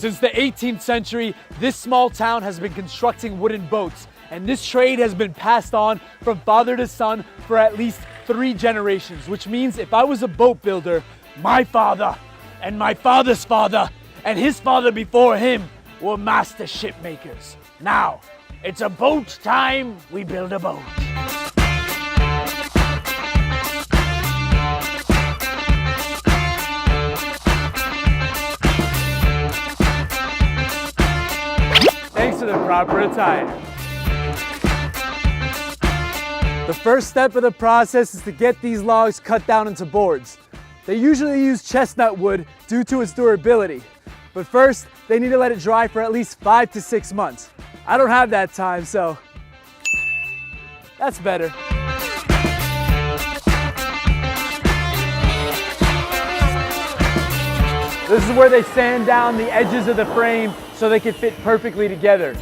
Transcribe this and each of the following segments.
Since the 18th century, this small town has been constructing wooden boats, and this trade has been passed on from father to son for at least 3 generations, which means if I was a boat builder, my father and my father's father and his father before him were master ship makers. Now, it's a boat time, we build a boat. Thanks to the proper attire. The first step of the process is to get these logs cut down into boards. They usually use chestnut wood due to its durability. But first, they need to let it dry for at least 5 to 6 months. I don't have that time, so that's better. This is where they sand down the edges of the frame so they can fit perfectly together.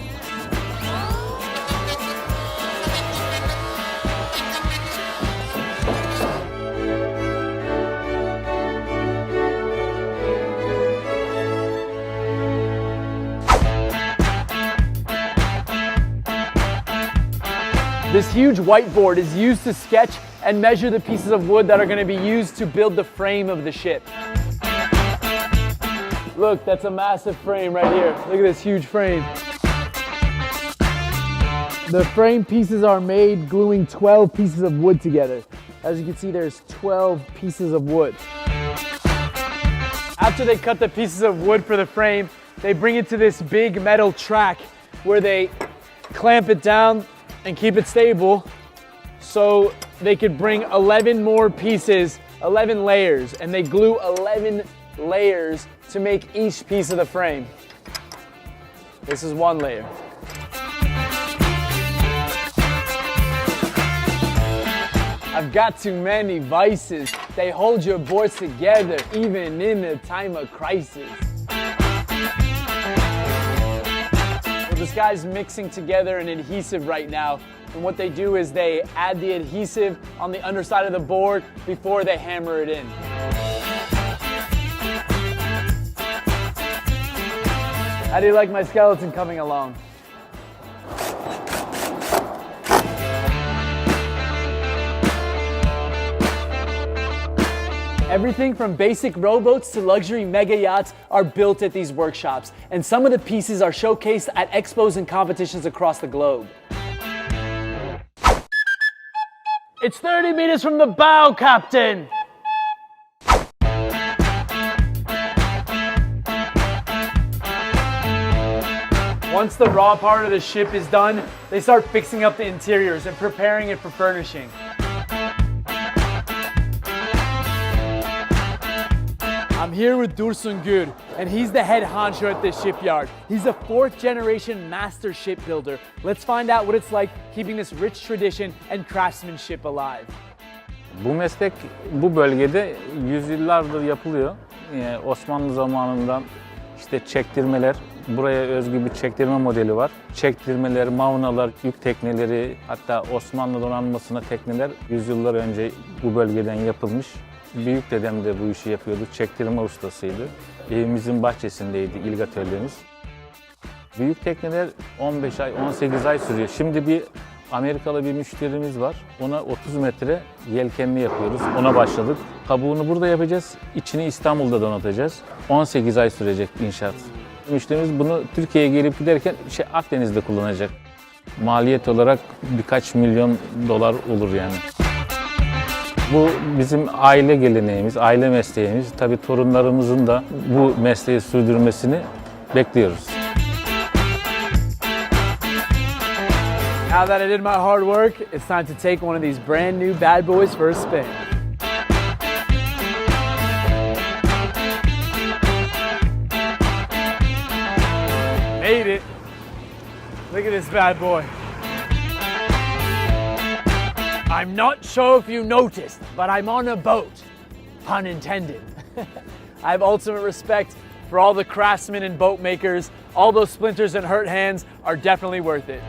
This huge whiteboard is used to sketch and measure the pieces of wood that are going to be used to build the frame of the ship. Look, that's a massive frame right here. Look at this huge frame. The frame pieces are made gluing 12 pieces of wood together. As you can see, there's 12 pieces of wood. After they cut the pieces of wood for the frame, they bring it to this big metal track where they clamp it down and keep it stable so they could bring 11 more pieces, 11 layers, and they glue 11 layers to make each piece of the frame. This is one layer. I've got too many vices. They hold your boards together even in a time of crisis. This guy's mixing together an adhesive right now, and what they do is they add the adhesive on the underside of the board before they hammer it in. How do you like my skeleton coming along? Everything from basic rowboats to luxury mega yachts are built at these workshops, and some of the pieces are showcased at expos and competitions across the globe. It's 30 meters from the bow, Captain! Once the raw part of the ship is done, they start fixing up the interiors and preparing it for furnishing. I'm here with Dursun Gür, and he's the head honcho at this shipyard. He's a 4th generation master shipbuilder. Let's find out what it's like keeping this rich tradition and craftsmanship alive. Bu meslek bu bölgede yüzyıllardır yapılıyor. Osmanlı zamanından işte çektirmeler, buraya özgü bir çektirme modeli var. Çektirmeler, mavnalar, yük tekneleri, hatta Osmanlı donanmasına tekneler yüzyıllar önce bu bölgeden yapılmış. Büyük dedem de bu işi yapıyordu, çektirme ustasıydı. Evimizin bahçesindeydi ilk atölyemiz. Büyük tekneler 15 ay, 18 ay sürüyor. Şimdi bir Amerikalı bir müşterimiz var. Ona 30 metre yelkenli yapıyoruz. Ona başladık. Kabuğunu burada yapacağız, içini İstanbul'da donatacağız. 18 ay sürecek inşaat. Müşterimiz bunu Türkiye'ye gelip giderken Akdeniz'de kullanacak. Maliyet olarak birkaç milyon dolar olur yani. Bu bizim aile geleneğimiz, aile mesleğimiz. Tabii torunlarımızın da bu mesleği sürdürmesini bekliyoruz. Now that I did my hard work, it's time to take one of these brand new bad boys for a spin. Made it. Look at this bad boy. I'm not sure if you noticed, but I'm on a boat. Pun intended. I have ultimate respect for all the craftsmen and boat makers. All those splinters and hurt hands are definitely worth it.